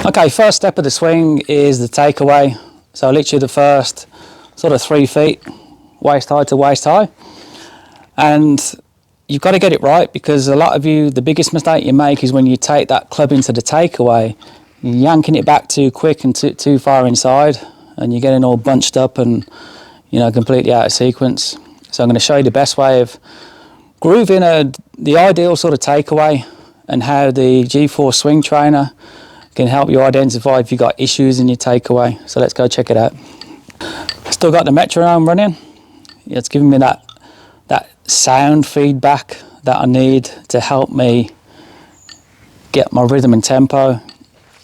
Okay, first step of the swing is the takeaway. So literally the first sort of 3 feet, waist high to waist high. And you've got to get it right, because a lot of you, the biggest mistake you make is when you take that club into the takeaway, you're yanking it back too quick and too far inside, and you're getting all bunched up and, you know, completely out of sequence. So I'm going to show you the best way of grooving the ideal sort of takeaway, and how the GForce Swing Trainer can help you identify if you've got issues in your takeaway. So let's go check it out. Still got the metronome running. It's giving me that sound feedback that I need to help me get my rhythm and tempo.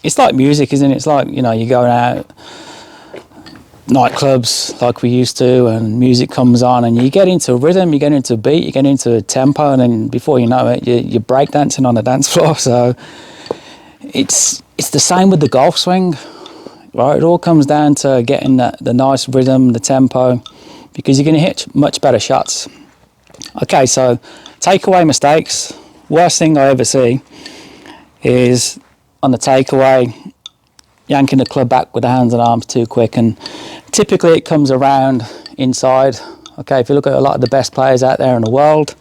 It's like music, isn't it? It's like, you know, you're going out nightclubs like we used to, and music comes on and you get into a rhythm, you get into a beat, you get into a tempo, and then before you know it, you're breakdancing on the dance floor. So it's the same with the golf swing, right? It all comes down to getting the nice rhythm, the tempo, because you're going to hit much better shots. Okay, so takeaway mistakes. Worst thing I ever see is on the takeaway, yanking the club back with the hands and arms too quick, and typically it comes around inside. Okay, if you look at a lot of the best players out there in the world,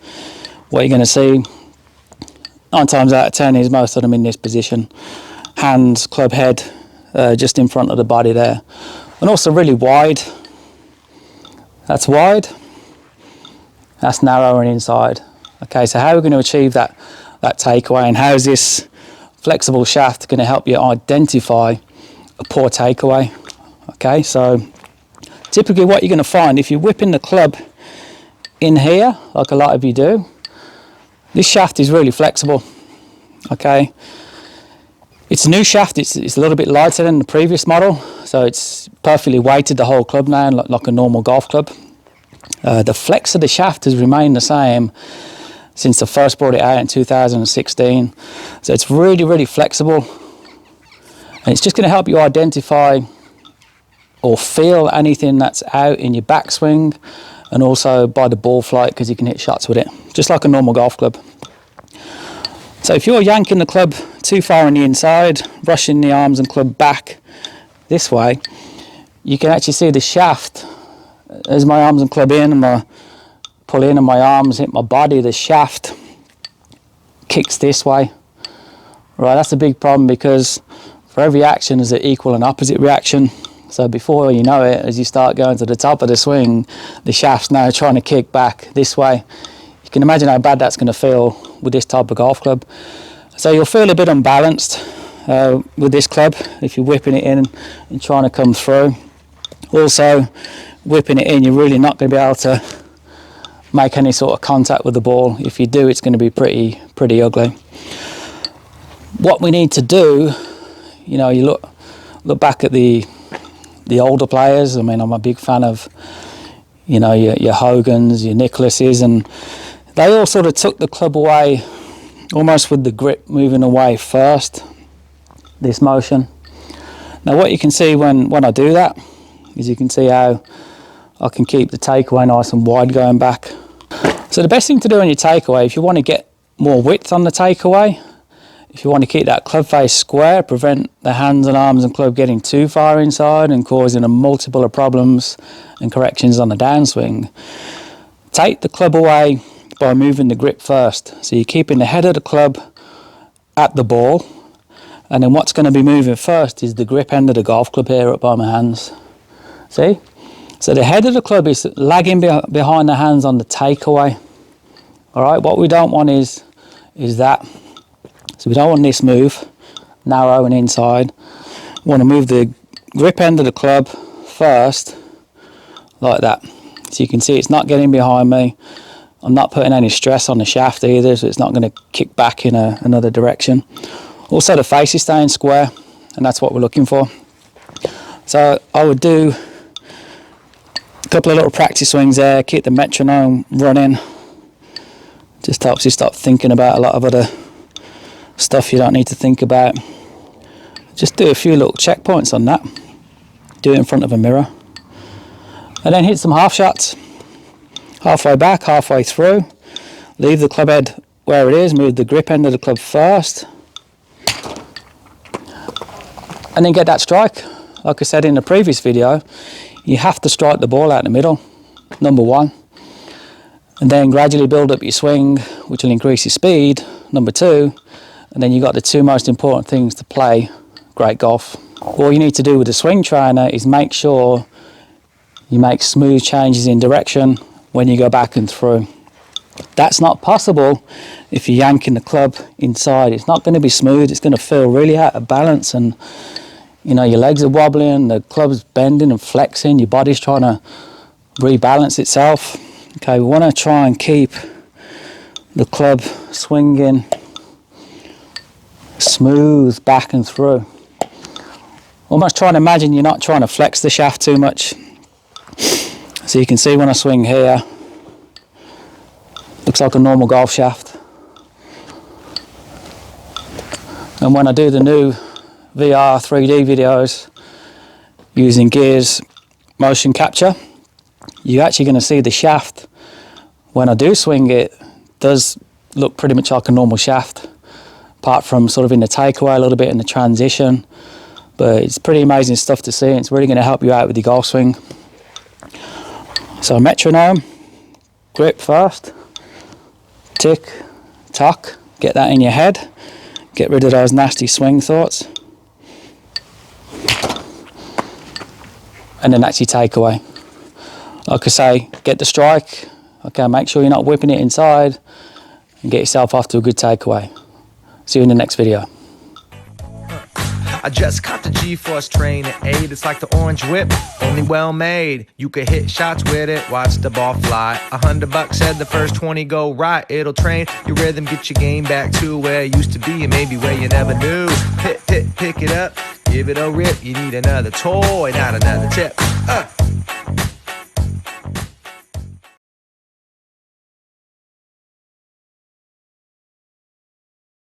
what you're going to see 9 times out of 10 is most of them in this position. Hands, club head, just in front of the body there. And also really wide. That's wide. That's narrow and inside. Okay, so how are we going to achieve that takeaway, and how is this flexible shaft going to help you identify a poor takeaway? Okay, so typically what you're going to find, if you're whipping the club in here, like a lot of you do, this shaft is really flexible. Okay, it's a new shaft. It's a little bit lighter than the previous model, so it's perfectly weighted the whole club now, like a normal golf club. The flex of the shaft has remained the same since I first brought it out in 2016. So it's really, really flexible, and it's just going to help you identify or feel anything that's out in your backswing, and also by the ball flight, because you can hit shots with it just like a normal golf club. So if you're yanking the club too far on the inside, rushing the arms and club back this way, you can actually see the shaft. As my arms and club in, and I pull in and my arms hit my body, the shaft kicks this way. Right, that's a big problem, because for every action there's an equal and opposite reaction. So before you know it, as you start going to the top of the swing, the shaft's now trying to kick back this way. You can imagine how bad that's going to feel with this type of golf club. So you'll feel a bit unbalanced with this club if you're whipping it in and trying to come through. Also, whipping it in, you're really not going to be able to make any sort of contact with the ball. If you do, it's going to be pretty ugly. What we need to do, you know, you look back at the older players. I mean, I'm a big fan of, you know, your Hogans, your Nicklases, and they all sort of took the club away almost with the grip moving away first, this motion. Now what you can see when I do that is you can see how I can keep the takeaway nice and wide going back. So the best thing to do on your takeaway, if you want to get more width on the takeaway, if you want to keep that club face square, prevent the hands and arms and club getting too far inside and causing a multiple of problems and corrections on the downswing, take the club away by moving the grip first. So you're keeping the head of the club at the ball, and then what's going to be moving first is the grip end of the golf club here up by my hands. See? So the head of the club is lagging behind the hands on the takeaway. All right, what we don't want is that. So we don't want this move, narrow and inside. We want to move the grip end of the club first, like that. So you can see it's not getting behind me. I'm not putting any stress on the shaft either, so it's not going to kick back in another direction. Also the face is staying square, and that's what we're looking for. So I would do a couple of little practice swings there, keep the metronome running. Just helps you stop thinking about a lot of other stuff you don't need to think about. Just do a few little checkpoints on that. Do it in front of a mirror. And then hit some half shots. Halfway back, halfway through. Leave the club head where it is, move the grip end of the club first. and then get that strike. Like I said in the previous video, you have to strike the ball out the middle, number one, and then gradually build up your swing, which will increase your speed, number two, and then you got the two most important things to play great golf. All you need to do with the swing trainer is make sure you make smooth changes in direction when you go back and through. That's not possible if you're yanking the club inside. It's not going to be smooth. It's going to feel really out of balance, and you know, your legs are wobbling, the club's bending and flexing, your body's trying to rebalance itself. Okay, we want to try and keep the club swinging smooth back and through. Almost try and imagine you're not trying to flex the shaft too much. So you can see when I swing here, looks like a normal golf shaft. And when I do the new VR 3D videos using Gear's motion capture, you're actually going to see the shaft, when I do swing it, does look pretty much like a normal shaft, apart from sort of in the takeaway a little bit in the transition. But it's pretty amazing stuff to see, and it's really going to help you out with your golf swing. So metronome, grip first, tick, tock, get that in your head, get rid of those nasty swing thoughts, and then that's your takeaway. Like I say, get the strike, okay, make sure you're not whipping it inside, and get yourself off to a good takeaway. See you in the next video. I just caught the GForce Trainer 8. It's like the orange whip, only well made. You can hit shots with it, watch the ball fly. $100 said the first 20 go right. It'll train your rhythm, get your game back to where it used to be, and maybe where you never knew. Pick it up, give it a rip. You need another toy, not another tip.